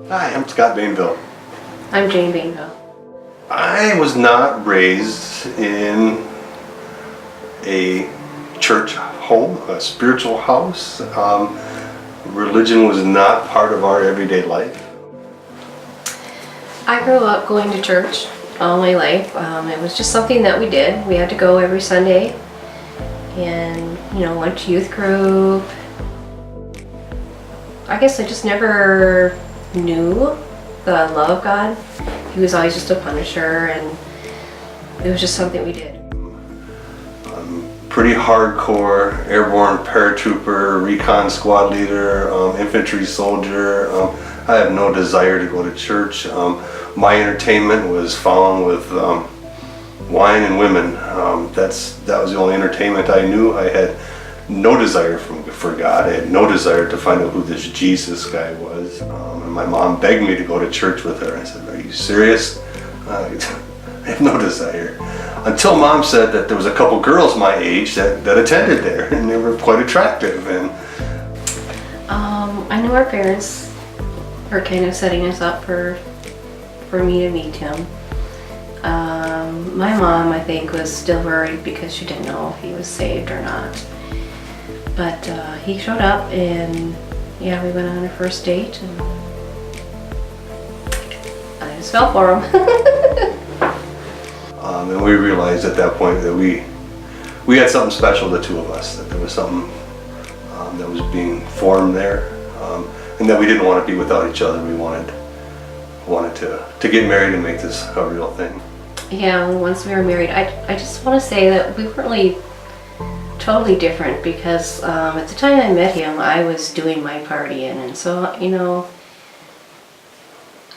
Hi, I'm Scott Bainville. I'm Jane Bainville. I was not raised in a church home, a spiritual house. Religion was not part of our everyday life. I grew up going to church all my life. It was just something that we did. We had to go every Sunday and, went to youth group. I guess I just never knew the love of God. He was always just a punisher, and it was just something we did. Pretty hardcore, airborne paratrooper, recon squad leader, infantry soldier. I have no desire to go to church. My entertainment was found with wine and women. That was the only entertainment I knew. I had no desire for God. I had no desire to find out who this Jesus guy was. And my mom begged me to go to church with her. I said, "Are you serious? I have no desire." Until Mom said that there was a couple girls my age that attended there, and they were quite attractive. And I knew our parents were kind of setting us up for me to meet him. My mom, I think, was still worried because she didn't know if he was saved or not. But he showed up, and we went on our first date, and I just fell for him. And we realized at that point that we had something special, the two of us, that there was something that was being formed there, and that we didn't want to be without each other. We wanted to get married and make this a real thing. Yeah, once we were married, I just want to say that we weren't really totally different, because at the time I met him, I was doing my partying, and so,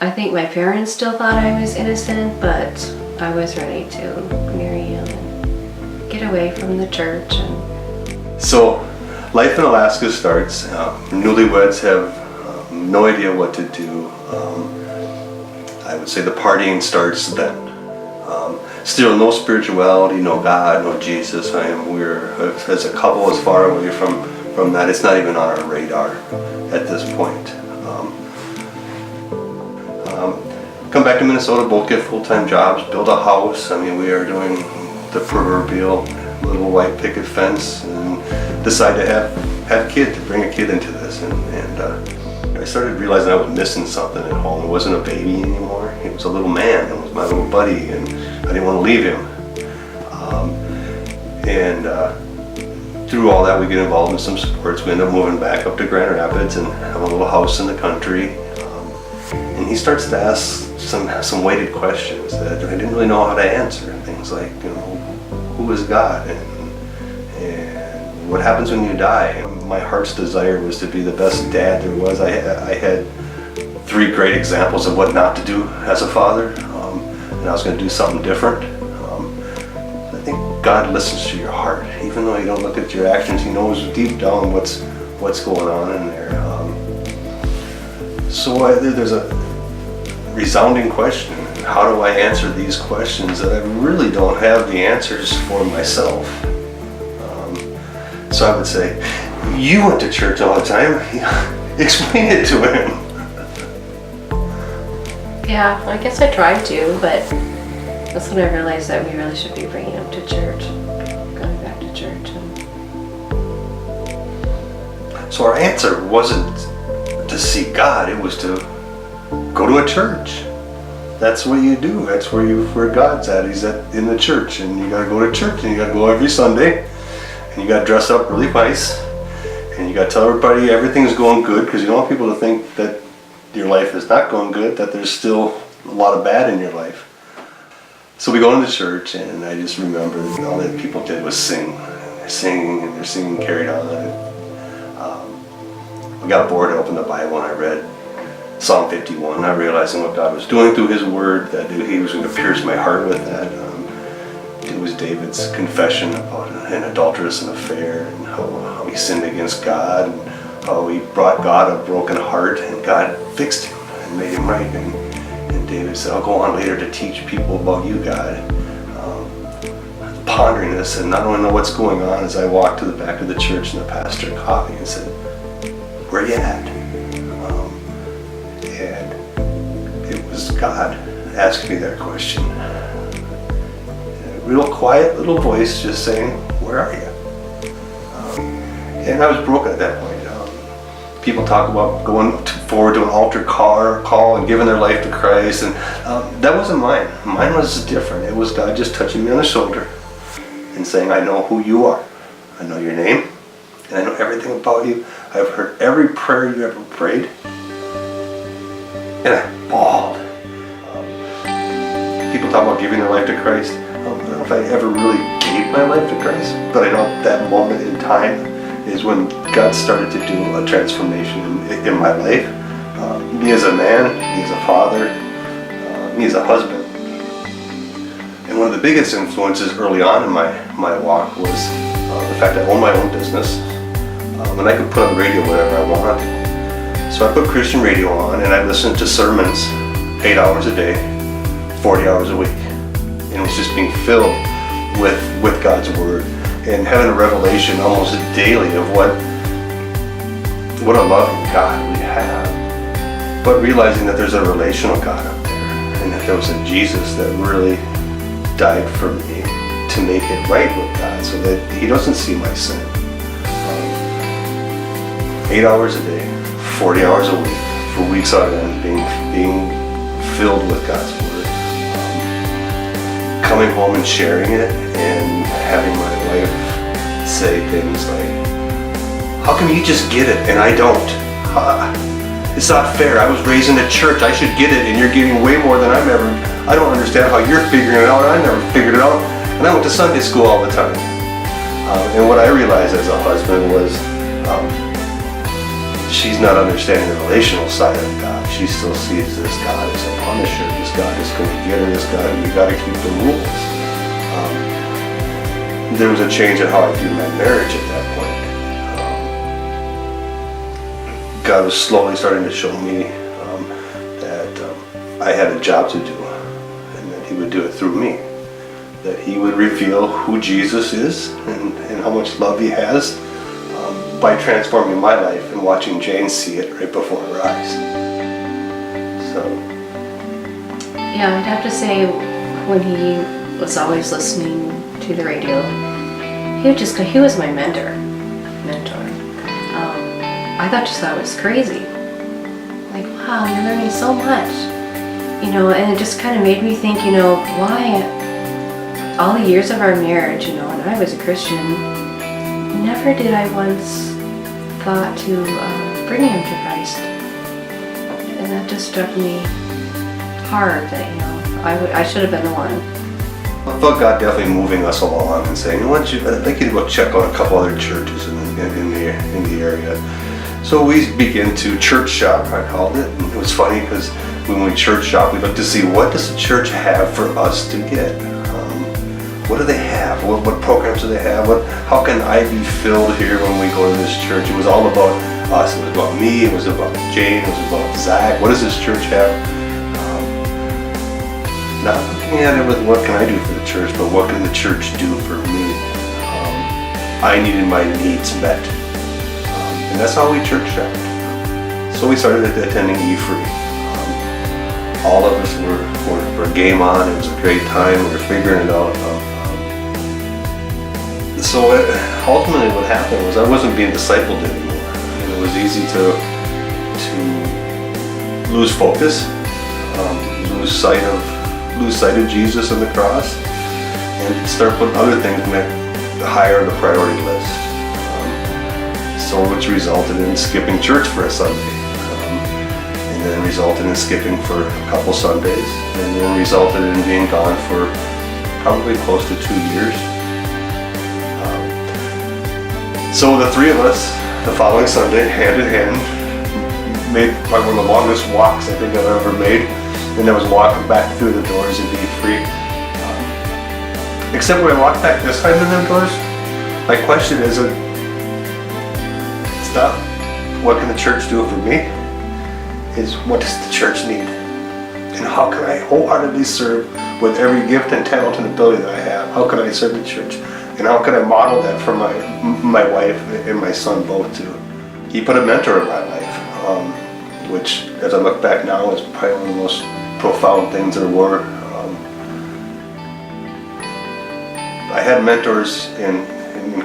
I think my parents still thought I was innocent, but I was ready to marry him and get away from the church. And so life in Alaska starts. Newlyweds have no idea what to do. I would say the partying starts then. Still no spirituality, no God, no Jesus. We're as a couple as far away from that. It's not even on our radar at this point. Come back to Minnesota, both get full-time jobs, build a house. We are doing the proverbial little white picket fence, and decide to have kids, to bring a kid into this. And I started realizing I was missing something at home. It wasn't a baby anymore. It was a little man. It was my little buddy, and I didn't want to leave him. Through all that, we get involved in some sports. We end up moving back up to Grand Rapids and have a little house in the country. And he starts to ask some weighted questions that I didn't really know how to answer. Things like, who is God, and what happens when you die? My heart's desire was to be the best dad there was. I had 3 great examples of what not to do as a father, and I was going to do something different. I think God listens to your heart, even though you don't look at your actions. He knows deep down what's going on in there. So there's a resounding question. How do I answer these questions that I really don't have the answers for myself? So I would say, you went to church all the time. Explain it to him. yeah, I guess I tried to, but that's when I realized that we really should be bringing him to church, going back to church. So our answer wasn't to seek God, it was to go to a church. That's what you do. That's where God's at. He's in the church, and you gotta go to church, and you gotta go every Sunday, and you gotta dress up really nice, and you gotta tell everybody everything's going good, because you don't want people to think that your life is not going good, that there's still a lot of bad in your life. So we go into church, and I just remember that all that people did was sing. They're singing carried on. I got bored, I opened the Bible, and I read Psalm 51, not realizing what God was doing through His Word, that He was going to pierce my heart with that. It was David's confession about an adulterous affair, and how he sinned against God, and how he brought God a broken heart, and God fixed him and made him right. And David said, "I'll go on later to teach people about you, God." Pondering this, and not only know what's going on, as I walked to the back of the church, and the pastor caught me and said, "Where are you at?" And God asking me that question. A real quiet little voice just saying, where are you? And I was broken at that point. People talk about going forward to an altar call and giving their life to Christ, and that wasn't mine. Mine was different. It was God just touching me on the shoulder and saying, I know who you are. I know your name, and I know everything about you. I've heard every prayer you ever prayed. And I bawled. People talk about giving their life to Christ. I don't know if I ever really gave my life to Christ, but I know that moment in time is when God started to do a transformation in my life. Me as a man, me as a father, me as a husband. And one of the biggest influences early on in my walk was the fact that I owned my own business, and I could put on the radio whatever I want. So I put Christian radio on and I listened to sermons 8 hours a day, 40 hours a week. And it was just being filled with God's Word and having a revelation almost daily of what a loving God we have. But realizing that there's a relational God up there and that there was a Jesus that really died for me to make it right with God so that He doesn't see my sin. 8 hours a day, 40 hours a week, for weeks on end, being filled with God's Word. Coming home and sharing it and having my wife say things like, how come you just get it and I don't? It's not fair. I was raised in a church. I should get it and you're getting way more than I don't understand how you're figuring it out. I never figured it out. And I went to Sunday school all the time. And what I realized as a husband was she's not understanding the relational side of God. She still sees this God as a punisher. This God is going to get her. This God, you got to keep the rules. There was a change in how I viewed my marriage at that point. God was slowly starting to show me that I had a job to do, and that He would do it through me. That He would reveal who Jesus is and how much love He has by transforming my life and watching Jane see it right before her eyes. So. Yeah, I'd have to say when he was always listening to the radio, he was my mentor. I just thought it was crazy. Like, wow, you're learning so much. And it just kind of made me think, why all the years of our marriage, and I was a Christian, never did I once thought to bring him to Christ. And that just struck me hard that, I should have been the one. I felt God definitely moving us along and saying, I'd like you to go check on a couple other churches in the area. So we began to church shop, I called it. And it was funny because when we church shop, we looked to see what does the church have for us to get. What do they have? What programs do they have? How can I be filled here when we go to this church? It was all about us. It was about me. It was about Jane. It was about Zach. What does this church have? Not looking at it with what can I do for the church, but what can the church do for me? I needed my needs met. And that's how we church shopped. So we started attending E-Free. All of us were game on. It was a great time. We were figuring it out. So ultimately what happened was I wasn't being discipled anymore. And it was easy to lose focus, lose sight of Jesus and the cross, and start putting other things higher on the priority list. So which resulted in skipping church for a Sunday. And then resulted in skipping for a couple Sundays, and then resulted in being gone for probably close to 2 years. So the three of us, the following Sunday, hand in hand, made one of the longest walks I think I've ever made, and I was walking back through the doors and being free. Except when I walked back this time in the doors, my question isn't, stop, what can the church do for me? Is what does the church need? And how can I wholeheartedly serve with every gift and talent and ability that I have? How can I serve the church? And how can I model that for my wife and my son both too? He put a mentor in my life, which as I look back now is probably one of the most profound things there were. I had mentors in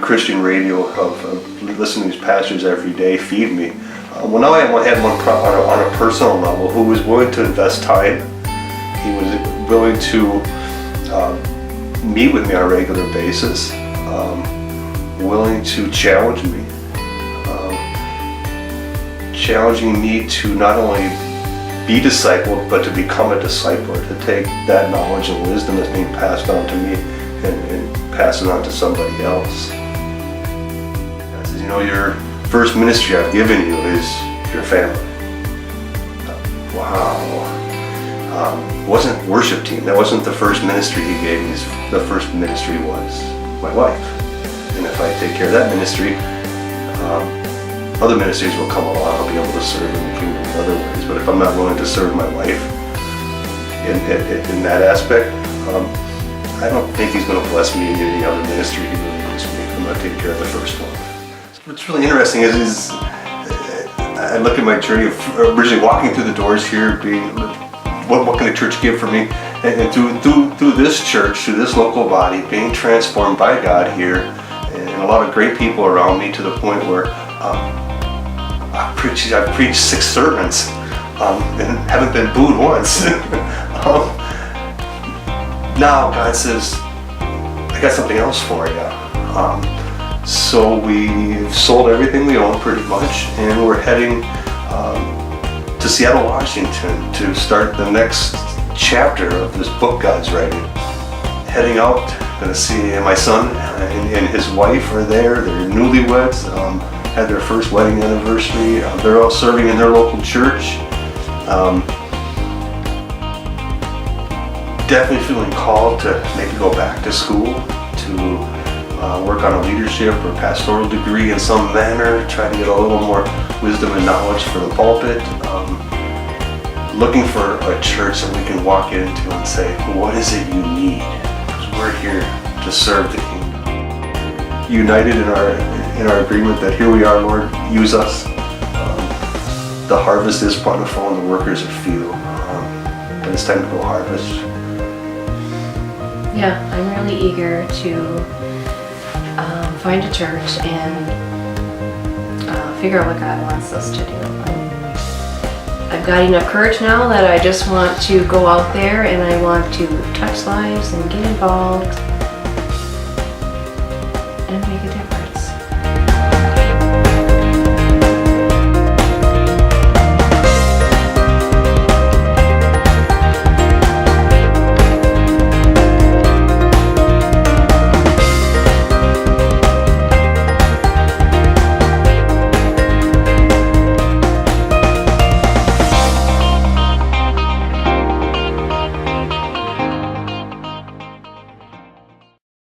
Christian radio of listening to these pastors every day feed me. Well, now I had one on a personal level who was willing to invest time. He was willing to meet with me on a regular basis, willing to challenge me, challenging me to not only be discipled, but to become a discipler, to take that knowledge and wisdom that's being passed on to me and pass it on to somebody else. God says, your first ministry I've given you is your family. Wow. Wasn't worship team. That wasn't the first ministry he gave me. The first ministry was my wife. And if I take care of that ministry, other ministries will come along. I'll be able to serve in the kingdom in other ways. But if I'm not willing to serve my wife in that aspect, I don't think he's going to bless me in any other ministry he really wants me if I'm not taking care of the first one. What's really interesting is I look at my journey of originally walking through the doors here, being what can a church give for me, and through this church, through this local body, being transformed by God here, and a lot of great people around me to the point where I've preached 6 sermons and haven't been booed once. Now God says, I got something else for you. So we've sold everything we own pretty much, and we're heading to Seattle, Washington to start the next chapter of this book God's writing. Heading out, gonna see my son and his wife are there. They're newlyweds, had their first wedding anniversary. They're all serving in their local church. Definitely feeling called to maybe go back to school, to work on a leadership or pastoral degree in some manner, try to get a little more wisdom and knowledge for the pulpit. Looking for a church that we can walk into and say, what is it you need? Because we're here to serve the kingdom. United in our agreement that here we are, Lord, use us. The harvest is plentiful and the workers are few, but it's time to go harvest. Yeah, I'm really eager to find a church and figure out what God wants us to do. I've got enough courage now that I just want to go out there and I want to touch lives and get involved and make a difference.